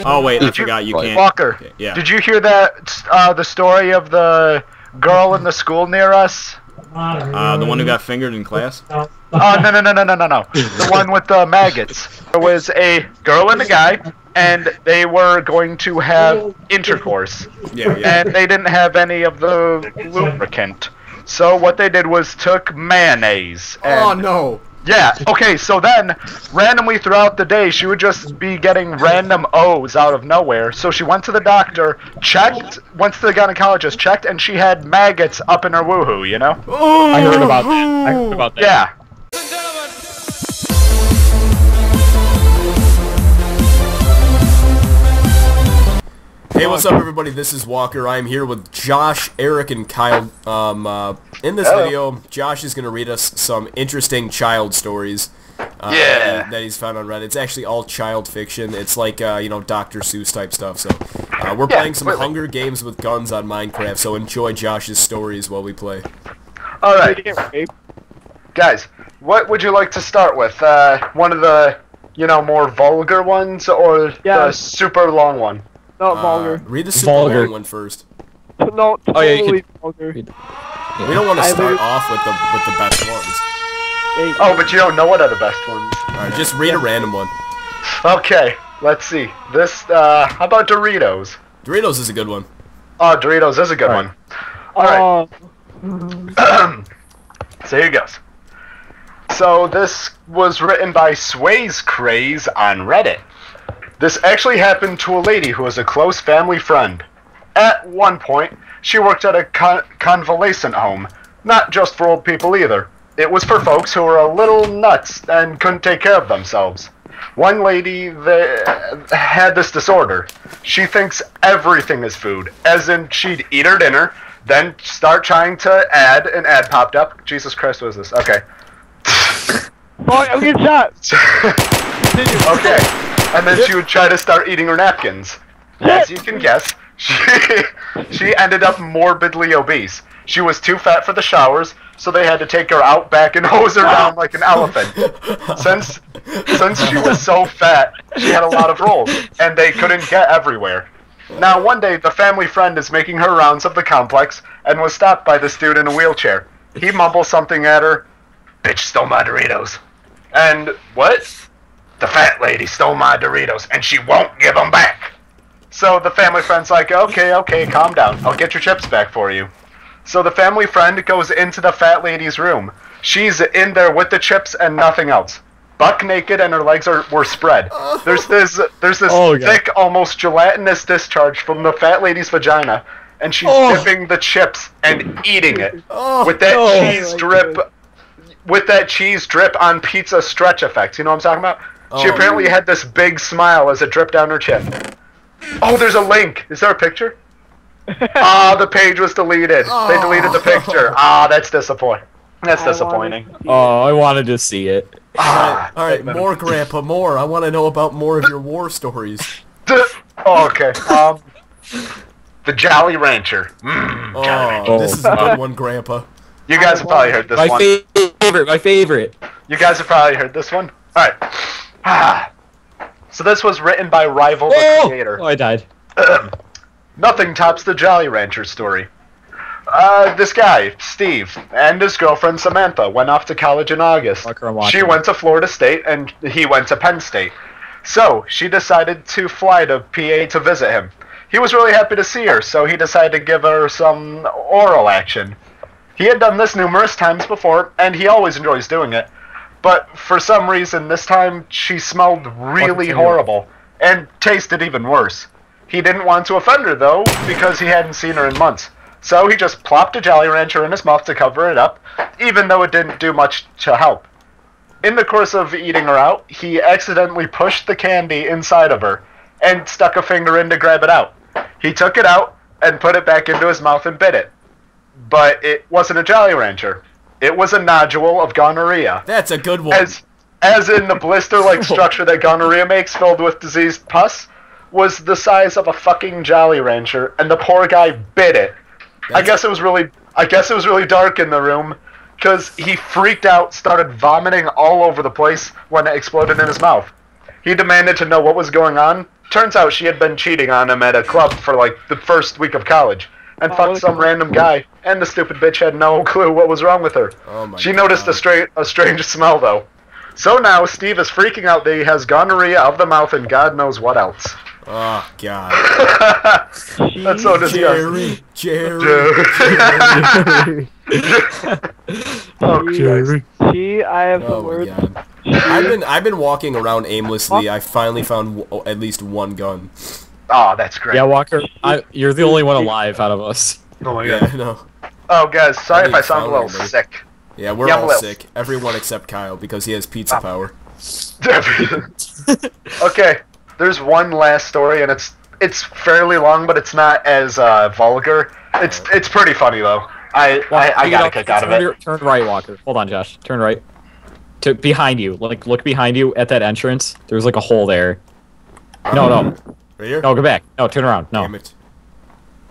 Oh wait, I forgot you can't. Walker, yeah. Did you hear that? The story of the girl in the school near us? The one who got fingered in class? Oh no. The one with the maggots. There was a girl and a guy, and they were going to have intercourse. Yeah. And they didn't have any of the lubricant. So what they did was took mayonnaise. And oh no. yeah, okay, so then, randomly throughout the day, she would just be getting random O's out of nowhere. So she went to the doctor, checked, went to the gynecologist, checked, and she had maggots up in her woohoo, you know? I heard about that. Yeah. Hey, what's up, everybody? This is Walker. I'm here with Josh, Eric, and Kyle. In this video, Josh is going to read us some interesting child stories that he's found on Reddit. It's actually all child fiction. It's like, you know, Dr. Seuss type stuff. So we're playing some Hunger Games with guns on Minecraft, so enjoy Josh's stories while we play. All right. Guys, what would you like to start with? One of the, you know, more vulgar ones, or the super long one? Not vulgar. Read the super long one first. No, totally vulgar. We don't want to start off with the best ones. Oh, but you don't know what are the best ones. Alright, just read a random one. Okay, let's see. This, how about Doritos? Doritos is a good one. Oh, Doritos is a good one. Alright. So here goes. So this was written by Sway's Craze on Reddit. This actually happened to a lady who was a close family friend. At one point, she worked at a convalescent home. Not just for old people either. It was for folks who were a little nuts and couldn't take care of themselves. One lady had this disorder. She thinks everything is food, as in she'd eat her dinner, then start trying to add, an ad popped up. Jesus Christ, what is this? Okay. Oh, I'm getting shot! Okay. And then she would try to start eating her napkins. As you can guess, she ended up morbidly obese. She was too fat for the showers, so they had to take her out back and hose her down like an elephant. Since she was so fat, she had a lot of rolls, and they couldn't get everywhere. Now one day, the family friend is making her rounds of the complex, and was stopped by this dude in a wheelchair. He mumbles something at her. Bitch stole my Doritos. And, what? The fat lady stole my Doritos, and she won't give them back. So the family friend's like, okay, calm down. I'll get your chips back for you. So the family friend goes into the fat lady's room. She's in there with the chips and nothing else. Buck naked, and her legs were spread. There's this thick, almost gelatinous discharge from the fat lady's vagina, and she's dipping the chips and eating it with that cheese drip. With that cheese drip on pizza stretch effect. You know what I'm talking about? She apparently had this big smile as it dripped down her chin. Oh, there's a link. Is there a picture? The page was deleted. They deleted the picture. That's disappointing. That's disappointing. Oh, I wanted to see it. Alright, more Grandpa, more. I want to know about more of your war stories. Okay. The Jolly Rancher. Jolly Rancher. This is a good one, Grandpa. You guys have probably heard this one. My favorite. You guys have probably heard this one. Alright. So this was written by Rival the Creator. Oh, I died. Nothing tops the Jolly Rancher story. This guy, Steve, and his girlfriend Samantha went off to college in August. She went to Florida State, and he went to Penn State. So, she decided to fly to PA to visit him. He was really happy to see her, so he decided to give her some oral action. He had done this numerous times before, and he always enjoys doing it. But for some reason, this time, she smelled really horrible, and tasted even worse. He didn't want to offend her, though, because he hadn't seen her in months. So he just plopped a Jolly Rancher in his mouth to cover it up, even though it didn't do much to help. In the course of eating her out, he accidentally pushed the candy inside of her, and stuck a finger in to grab it out. He took it out, and put it back into his mouth and bit it. But it wasn't a Jolly Rancher. It was a nodule of gonorrhea. That's a good one. As in the blister-like structure that gonorrhea makes, filled with diseased pus, was the size of a fucking Jolly Rancher, and the poor guy bit it. I guess it was really dark in the room, because he freaked out, started vomiting all over the place when it exploded in his mouth. He demanded to know what was going on. Turns out she had been cheating on him at a club for like the first week of college and fucked some random guy, and the stupid bitch had no clue what was wrong with her. She noticed a strange smell though. So now Steve is freaking out that he has gonorrhea of the mouth and God knows what else. Oh God. That's so disgusting. Jerry. Oh, Jerry. I have some Oh my words. God. I've been walking around aimlessly. I finally found at least one gun. Oh, that's great. Yeah, Walker, you're the only one alive out of us. Oh my Yeah, God. I know. Oh, guys, sorry if I need sound a little found one, sick. Yeah, we're Yeah, I'm all a little- sick. Everyone except Kyle because he has pizza power. Okay, there's one last story, and it's fairly long, but it's not as vulgar. It's pretty funny though. I got a kick out of it. Turn right, Walker. Hold on, Josh. Turn right. To behind you. Like, look behind you at that entrance. There's like a hole there. No. Right here? No, go back. No, turn around. No. Damn it.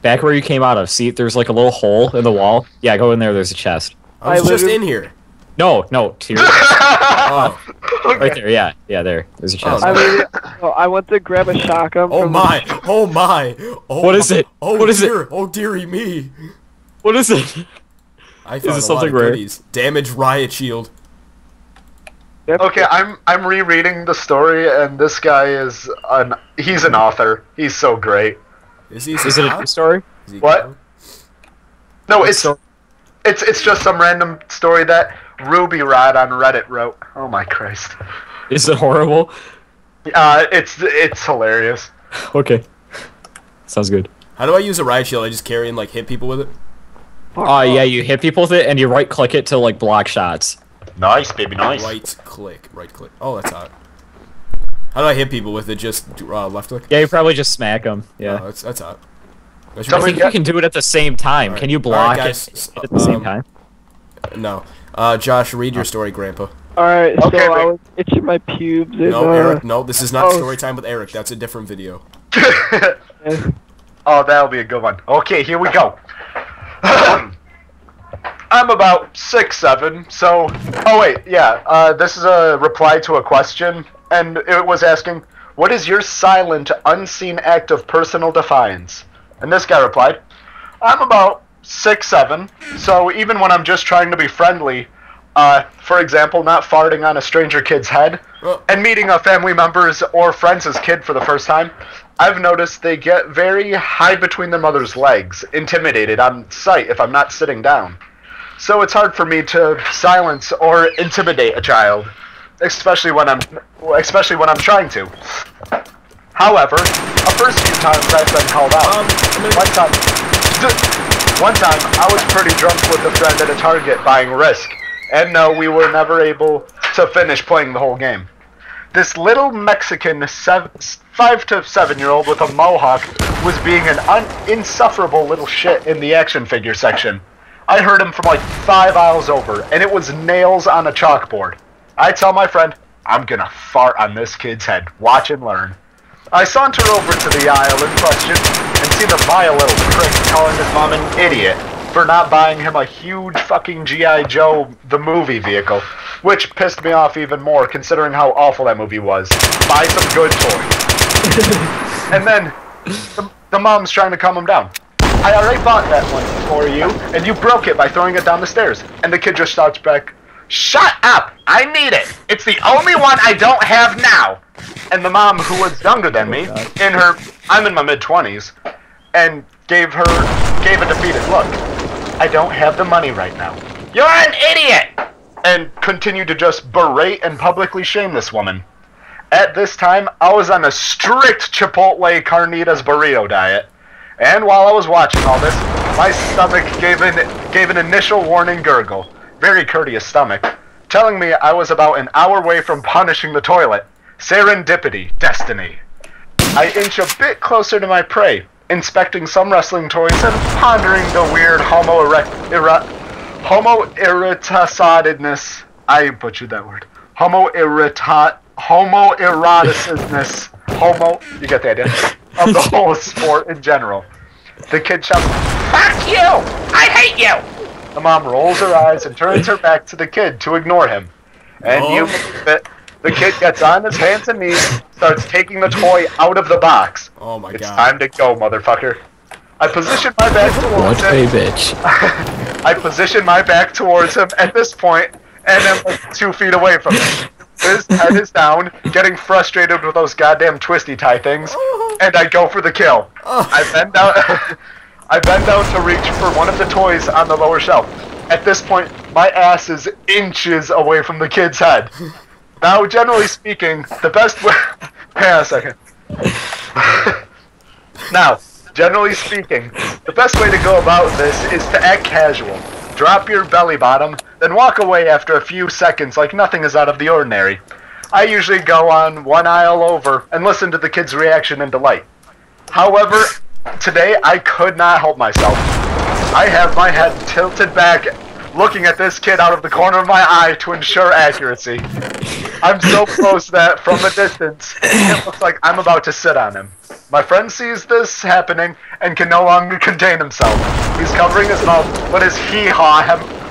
Back where you came out of. See, there's like a little hole in the wall. Yeah, go in there. There's a chest. I was just in here. No, to your Oh. right there. Yeah, there. There's a chest. I went to grab a shotgun. Oh from my! Oh my! Oh What is it? Oh What is dear! Oh deerie me! What is it? I found it a something lot of rare? goodies. Damaged riot shield. Okay, I'm rereading the story, and this guy is he's an author. He's so great. Is he? Is it a true story? Is he What? good? No, it's just some random story that Ruby Rod on Reddit wrote. Oh my Christ. Is it horrible? It's hilarious. Okay. Sounds good. How do I use a riot shield? I just carry and like hit people with it. Yeah, you hit people with it, and you right-click it to like block shots. Nice, baby, nice. Right click. Oh, that's hot. How do I hit people with it? Just left click. Yeah, you probably just smack them. Yeah. Oh, that's hot. That's I think you can do it at the same time. Alright. Can you block Alright, it guys, at the same time? No. Josh, read your story, Grandpa. Alright, so Okay, I was itching my pubes. And, No, Eric. No, this is not oh. story time with Eric. That's a different video. Oh, that'll be a good one. Okay, here we go. I'm about 6'7", so... Oh, wait, yeah, this is a reply to a question, and it was asking, what is your silent, unseen act of personal defiance? And this guy replied, I'm about 6'7", so even when I'm just trying to be friendly, for example, not farting on a stranger kid's head, and meeting a family member's or friend's kid for the first time, I've noticed they get very high between their mother's legs, intimidated on sight if I'm not sitting down. So it's hard for me to silence or intimidate a child, especially when I'm trying to. However, a first few times I've been called out. One time I was pretty drunk with a friend at a Target buying Risk, and no, we were never able to finish playing the whole game. This little Mexican 5 to 7 year old with a mohawk was being an insufferable little shit in the action figure section. I heard him from like 5 aisles over, and it was nails on a chalkboard. I tell my friend, I'm gonna fart on this kid's head. Watch and learn. I saunter over to the aisle in question and see the vile little prick calling his mom an idiot for not buying him a huge fucking G.I. Joe the movie vehicle, which pissed me off even more considering how awful that movie was. Buy some good toys. And then the mom's trying to calm him down. I already bought that one for you, and you broke it by throwing it down the stairs. And the kid just shouts back, shut up! I need it! It's the only one I don't have now! And the mom, who was younger than me, I'm in my mid-20s, and gave a defeated look. I don't have the money right now. You're an idiot! And continued to just berate and publicly shame this woman. At this time, I was on a strict Chipotle carnitas burrito diet. And while I was watching all this, my stomach gave an initial warning gurgle, very courteous stomach, telling me I was about an hour away from punishing the toilet. Serendipity, destiny. I inch a bit closer to my prey, inspecting some wrestling toys and pondering the weird homoeroticness. I butchered that word. Homoeroticisness. You get the idea? Of the whole sport in general. The kid shouts, fuck you! I hate you! The mom rolls her eyes and turns her back to the kid to ignore him. And you believe it, the kid gets on his hands and knees, starts taking the toy out of the box. Oh my god. It's time to go, motherfucker. I position my back towards him. What a bitch. I position my back towards him at this point, and I'm like 2 feet away from him. His head is down, getting frustrated with those goddamn twisty tie things, and I go for the kill. I bend down, I bend down to reach for one of the toys on the lower shelf. At this point, my ass is inches away from the kid's head. Now, generally speaking, the best way... Hang on a second. Now, generally speaking, the best way to go about this is to act casual. Drop your belly bottom, then walk away after a few seconds like nothing is out of the ordinary. I usually go on one aisle over and listen to the kid's reaction and delight. However, today I could not help myself. I have my head tilted back, looking at this kid out of the corner of my eye to ensure accuracy. I'm so close that, from a distance, it looks like I'm about to sit on him. My friend sees this happening and can no longer contain himself. He's covering his mouth, but his hee-haw,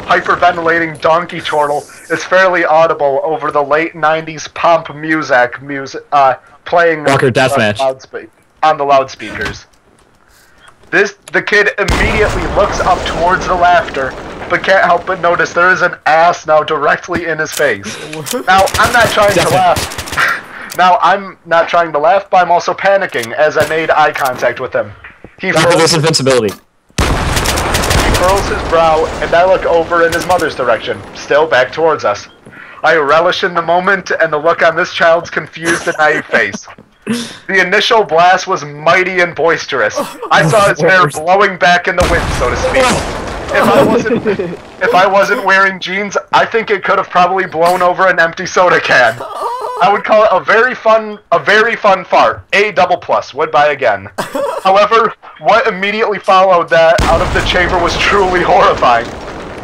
hyperventilating donkey chortle is fairly audible over the late 90s pomp music playing Walker deathmatch on the loudspeakers. The kid immediately looks up towards the laughter, but can't help but notice there is an ass now directly in his face. Now, I'm not trying to laugh. Now, I'm not trying to laugh, but I'm also panicking as I made eye contact with him. He furrows invincibility. He furrows his brow, and I look over in his mother's direction, still back towards us. I relish in the moment and the look on this child's confused and naive face. The initial blast was mighty and boisterous. I saw his hair blowing back in the wind, so to speak. If I wasn't wearing jeans, I think it could have probably blown over an empty soda can. I would call it a very fun fart. A double plus, would buy again. However, what immediately followed that out of the chamber was truly horrifying.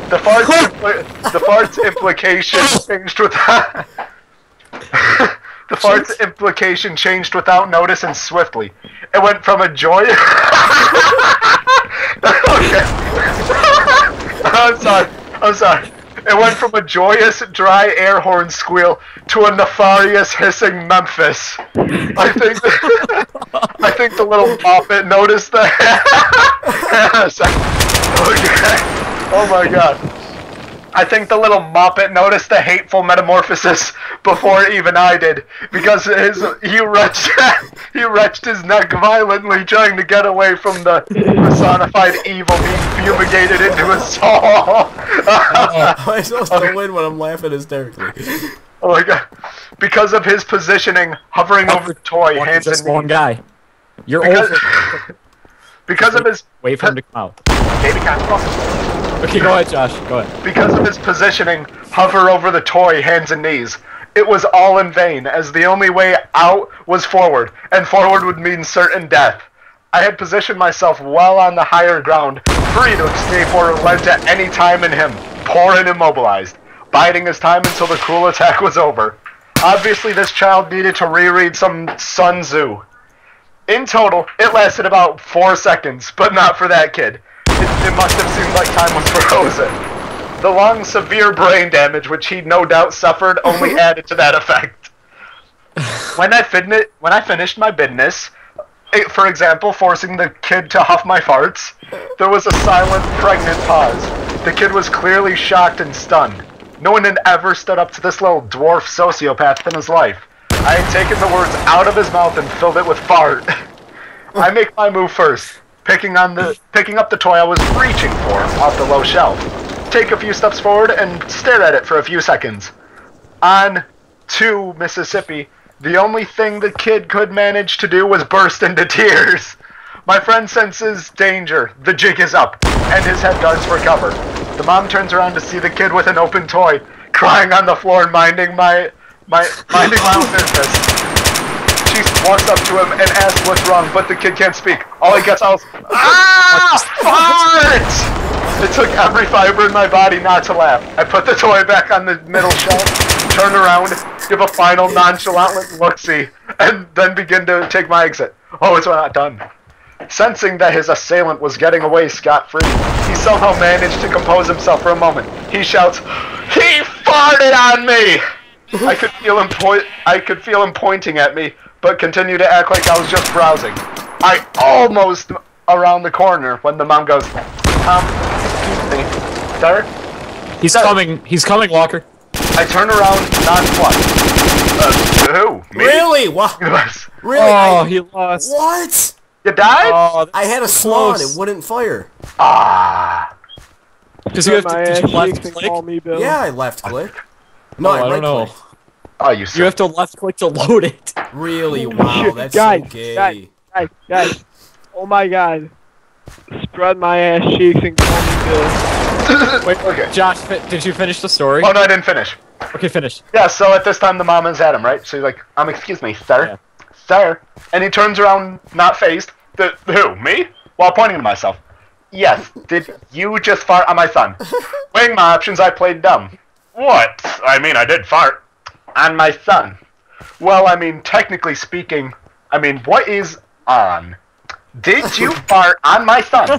The fart's implication changed without... The fart's implication changed without notice and swiftly. It went from a joy... Okay. I'm sorry. It went from a joyous, dry air horn squeal to a nefarious, hissing Memphis. I think the little moppet noticed that. Okay. Oh my god. I think the little moppet noticed the hateful metamorphosis before even I did, because he wrenched his neck violently, trying to get away from the personified evil being fumigated into his soul. I'm supposed to win when I'm laughing hysterically. Oh my god. Because of his positioning, hovering over the toy, hands and knees. One guy. You're over. Because of his... Wait for him to come out. Baby cat. Okay, go ahead, Josh. Go ahead. Because of his positioning, hover over the toy, hands and knees. It was all in vain, as the only way out was forward, and forward would mean certain death. I had positioned myself well on the higher ground, free to escape or relent at any time in him, poor and immobilized, biding his time until the cruel attack was over. Obviously, this child needed to reread some Sun Tzu. In total, it lasted about 4 seconds, but not for that kid. It must have seemed like time was frozen. The long, severe brain damage which he no doubt suffered only added to that effect. When I finished my business, for example, forcing the kid to huff my farts, there was a silent, pregnant pause. The kid was clearly shocked and stunned. No one had ever stood up to this little dwarf sociopath in his life. I had taken the words out of his mouth and filled it with fart. I make my move first. Picking up the toy I was reaching for off the low shelf. Take a few steps forward and stare at it for a few seconds. On to Mississippi, the only thing the kid could manage to do was burst into tears. My friend senses danger, the jig is up, and his head darts for cover. The mom turns around to see the kid with an open toy, crying on the floor and minding my own business. She walks up to him and asks what's wrong, but the kid can't speak. All he gets out is, fart! It took every fiber in my body not to laugh. I put the toy back on the middle shelf, turn around, give a final nonchalant look-see, and then begin to take my exit. Oh, it's not done. Sensing that his assailant was getting away scot-free, he somehow managed to compose himself for a moment. He shouts, "He farted on me!" I could feel him pointing at me, but continued to act like I was just browsing. I almost around the corner when the mom goes, excuse me, sir? He's coming. He's coming, Walker. I turn around, nonplussed. Who? Me? Really? What? Yes. Really? Oh, he lost. What? You died? Oh, I had a slot. It wouldn't fire. Ah. Because you have to, did you left and click? call me Bill. Yeah, I left click. No, I I don't right know. click. Oh, you You suck. have to left click to load it. Really? Wow, that's guys, so gay. guys. Oh my god. Spread my ass cheeks and call me Bill. Wait, Okay. Josh, did you finish the story? Oh, no, I didn't finish. Okay, finish. Yeah, so at this time the mom is at him, right? So he's like, excuse me, sir? Sir? And he turns around, not phased. Who, me? While pointing to myself. Yes, did you just fart on my son? Weighing my options, I played dumb. What? I mean, I did fart. On my son. Well, I mean, technically speaking, what is on? Did you fart on my son?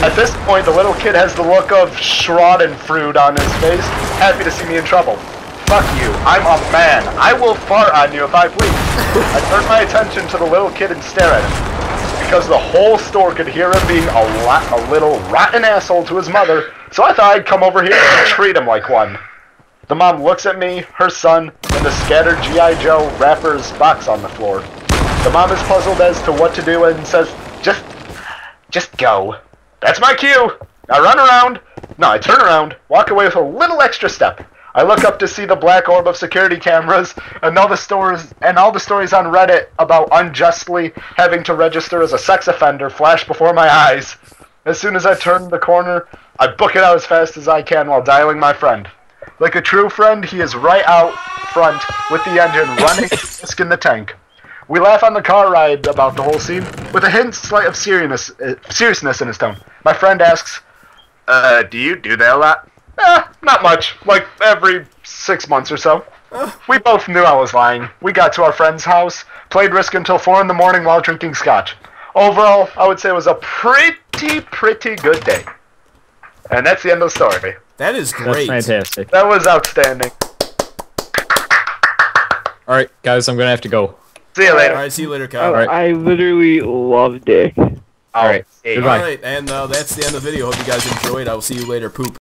At this point, the little kid has the look of Schadenfreude on his face, happy to see me in trouble. Fuck you, I'm a man. I will fart on you if I please. I turn my attention to the little kid and stare at him, because the whole store could hear him being a little rotten asshole to his mother, so I thought I'd come over here and treat him like one. The mom looks at me, her son, and the scattered G.I. Joe wrappers box on the floor. The mom is puzzled as to what to do and says, just go. That's my cue. I run around. No, I turn around, walk away with a little extra step. I look up to see the black orb of security cameras and all the stories on Reddit about unjustly having to register as a sex offender flash before my eyes. As soon as I turn the corner, I book it out as fast as I can while dialing my friend. Like a true friend, he is right out front with the engine running, disc in the tank. We laugh on the car ride about the whole scene, with a slight of seriousness in his tone. My friend asks, do you do that a lot? Not much. Like, every 6 months or so. We both knew I was lying. We got to our friend's house, played Risk until 4 in the morning while drinking scotch. Overall, I would say it was a pretty good day. And that's the end of the story. That is great. That's fantastic. That was outstanding. Alright, guys, I'm gonna have to go. See you later. Alright, see you later, Kyle. Alright. I literally love dick. Alright, Hey. goodbye. Alright, and that's the end of the video. Hope you guys enjoyed. I will see you later. Poop.